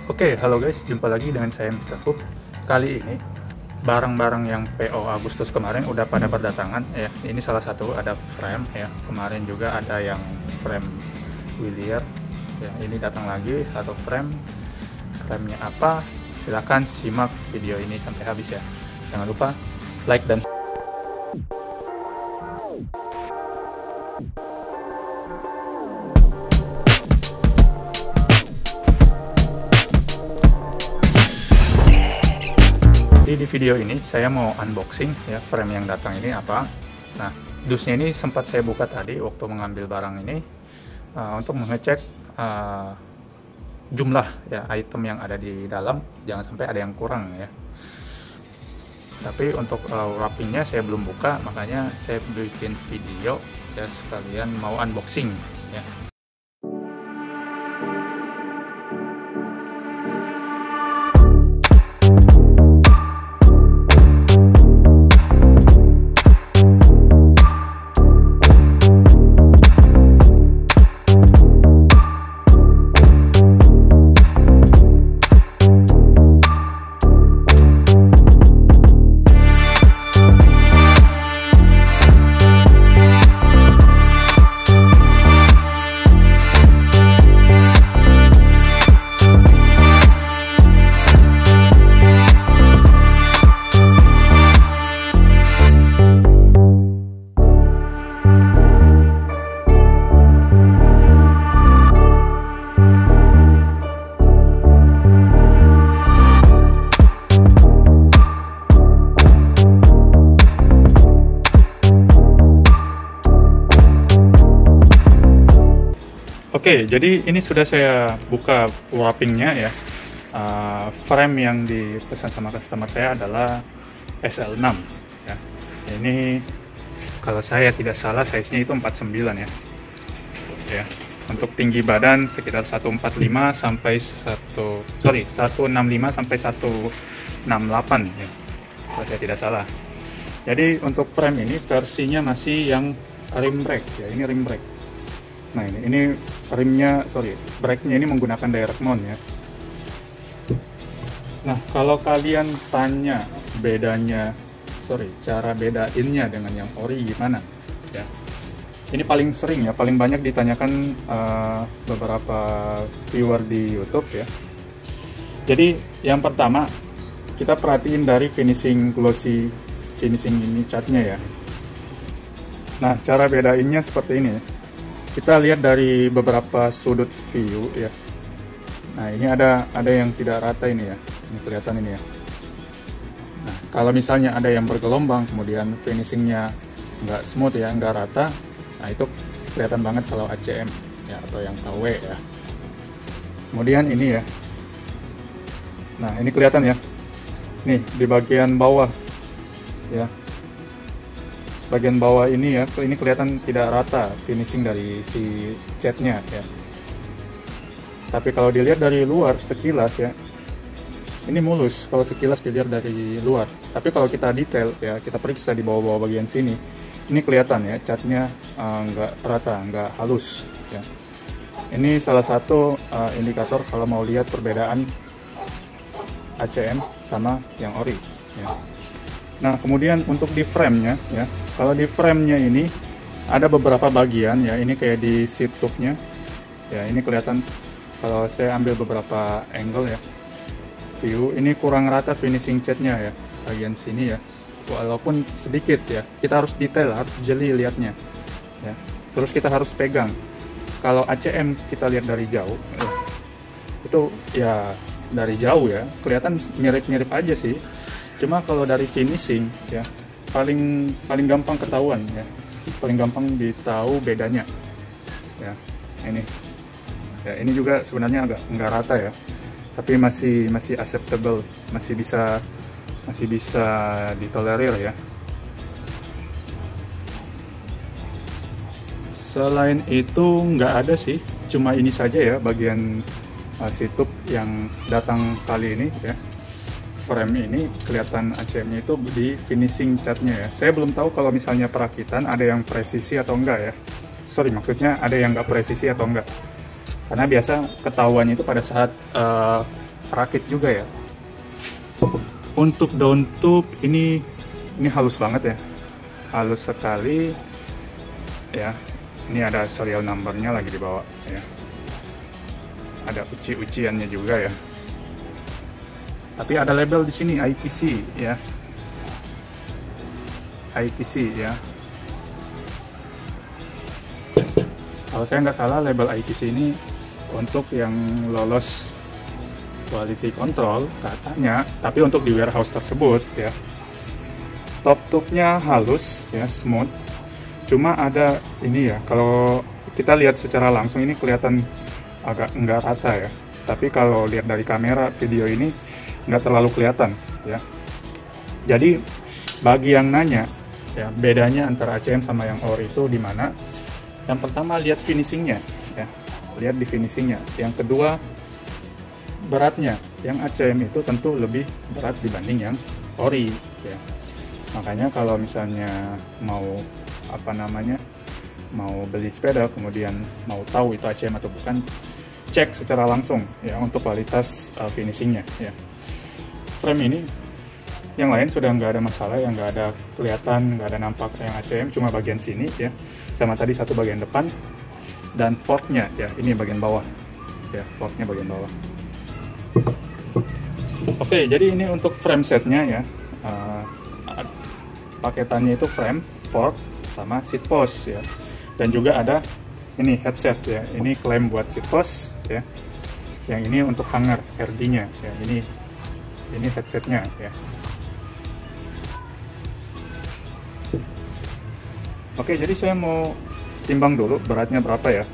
Oke, halo guys, jumpa lagi dengan saya Mr. Cook. Kali ini barang-barang yang PO Agustus kemarin udah pada berdatangan ya. Ini salah satu ada frame ya. Kemarin juga ada yang frame Willier. Ya, ini datang lagi satu frame. Framenya apa? Silahkan simak video ini sampai habis ya. Jangan lupa like dan di video ini saya mau unboxing ya frame yang datang ini apa. Nah, dusnya ini sempat saya buka tadi waktu mengambil barang ini untuk mengecek jumlah ya item yang ada di dalam, jangan sampai ada yang kurang ya. Tapi untuk wrappingnya saya belum buka, makanya saya bikin video ya sekalian mau unboxing ya. Oke, jadi ini sudah saya buka wrappingnya ya. Frame yang dipesan sama customer saya adalah SL6 ya. Ini kalau saya tidak salah size-nya itu 49 ya. Ya. Untuk tinggi badan sekitar 145 sampai 165 sampai 168 ya. Kalau saya tidak salah. Jadi untuk frame ini versinya masih yang rim brake ya. Ini rim brake. Nah ini rimnya, brake-nya ini menggunakan direct mount ya. Nah kalau kalian tanya bedanya, cara bedainnya dengan yang ori gimana ya. Ini paling sering ya, paling banyak ditanyakan beberapa viewer di YouTube ya. Jadi yang pertama kita perhatiin dari finishing glossy finishing ini catnya ya. Nah cara bedainnya seperti ini ya. Kita lihat dari beberapa sudut view ya. Nah ini ada yang tidak rata ini ya. Ini kelihatan ini ya. Nah kalau misalnya ada yang bergelombang, kemudian finishingnya nggak smooth ya, nggak rata. Nah itu kelihatan banget kalau ACM ya atau yang KW ya. Kemudian ini ya. Nah ini kelihatan ya. Nih di bagian bawah ya. Bagian bawah ini ya, ini kelihatan tidak rata finishing dari si catnya ya. Tapi kalau dilihat dari luar sekilas ya, ini mulus kalau sekilas dilihat dari luar. Tapi kalau kita detail ya, kita periksa di bawah-bawah bagian sini, ini kelihatan ya catnya nggak rata, nggak halus ya. Ini salah satu indikator kalau mau lihat perbedaan ACM sama yang ori ya. Nah kemudian untuk di frame-nya ya, kalau di frame-nya ini ada beberapa bagian ya, ini kayak di seat tube-nya ya, ini kelihatan kalau saya ambil beberapa angle ya, view ini kurang rata finishing catnya ya, bagian sini ya, walaupun sedikit ya, kita harus detail, harus jeli lihatnya ya, terus kita harus pegang. Kalau ACM kita lihat dari jauh ya, itu ya dari jauh ya kelihatan mirip-mirip aja sih. Cuma kalau dari finishing ya paling gampang ketahuan ya, paling gampang ditahu bedanya ya. Ini juga sebenarnya agak nggak rata ya, tapi masih acceptable, masih bisa ditolerir ya. Selain itu nggak ada sih, cuma ini saja ya bagian situp yang datang kali ini ya. Frame ini kelihatan ACM-nya itu di finishing catnya ya. Saya belum tahu kalau misalnya perakitan ada yang presisi atau enggak ya. Maksudnya ada yang nggak presisi atau enggak. Karena biasa ketahuannya itu pada saat rakit juga ya. Untuk daun tube ini halus banget ya, halus sekali ya. Ini ada serial numbernya lagi di bawah ya, ada uci-uciannya juga ya. Tapi ada label di sini ITC ya, ITC ya. Kalau saya nggak salah label ITC ini untuk yang lolos quality control katanya, tapi untuk di warehouse tersebut ya. Top tube-nya halus ya, smooth. Cuma ada ini ya, kalau kita lihat secara langsung ini kelihatan agak nggak rata ya. Tapi kalau lihat dari kamera video ini nggak terlalu kelihatan ya. Jadi bagi yang nanya ya, bedanya antara ACM sama yang ori itu di mana? Yang pertama lihat finishingnya ya, lihat di finishingnya. Yang kedua beratnya, yang ACM itu tentu lebih berat dibanding yang ori ya. Makanya kalau misalnya mau mau beli sepeda kemudian mau tahu itu ACM atau bukan, cek secara langsung ya untuk kualitas finishingnya ya. Frame ini yang lain sudah nggak ada masalah, yang nggak ada kelihatan, nggak ada nampak yang ACM, cuma bagian sini ya, sama tadi satu bagian depan, dan forknya ya, ini bagian bawah ya, forknya bagian bawah. Oke, jadi ini untuk frame setnya ya. Paketannya itu frame, fork, sama seat post ya. Dan juga ada ini headset ya. Ini klaim buat seat post ya. Yang ini untuk hanger RD-nya ya. Ini headsetnya ya. Oke, jadi saya mau timbang dulu beratnya berapa ya.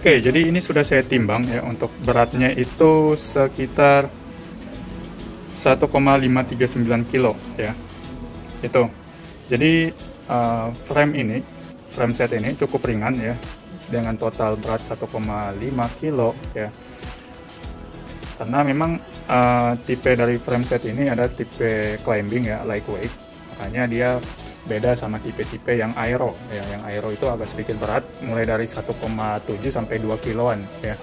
Oke, jadi ini sudah saya timbang ya, untuk beratnya itu sekitar 1,539 kilo ya. Itu. Jadi frame set ini cukup ringan ya, dengan total berat 1,5 kilo ya. Karena memang tipe dari frame set ini ada tipe climbing ya, lightweight. Makanya dia beda sama tipe-tipe yang aero ya. Yang aero itu agak sedikit berat, mulai dari 1,7 sampai 2 kiloan ya,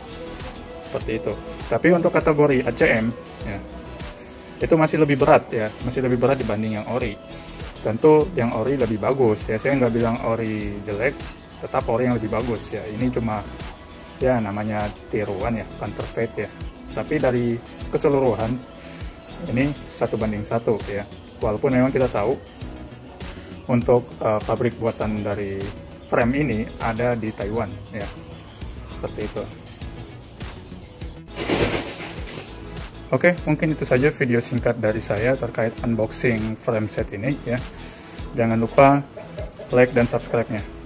seperti itu. Tapi untuk kategori ACM ya, itu masih lebih berat ya, masih lebih berat dibanding yang ori. Tentu yang ori lebih bagus ya, saya nggak bilang ori jelek, tetap ori yang lebih bagus ya. Ini cuma ya namanya tiruan ya, counterfeit ya. Tapi dari keseluruhan ini 1:1 ya, walaupun memang kita tahu untuk pabrik buatan dari frame ini ada di Taiwan ya, seperti itu. Oke, mungkin itu saja video singkat dari saya terkait unboxing frame set ini ya. Jangan lupa like dan subscribe-nya.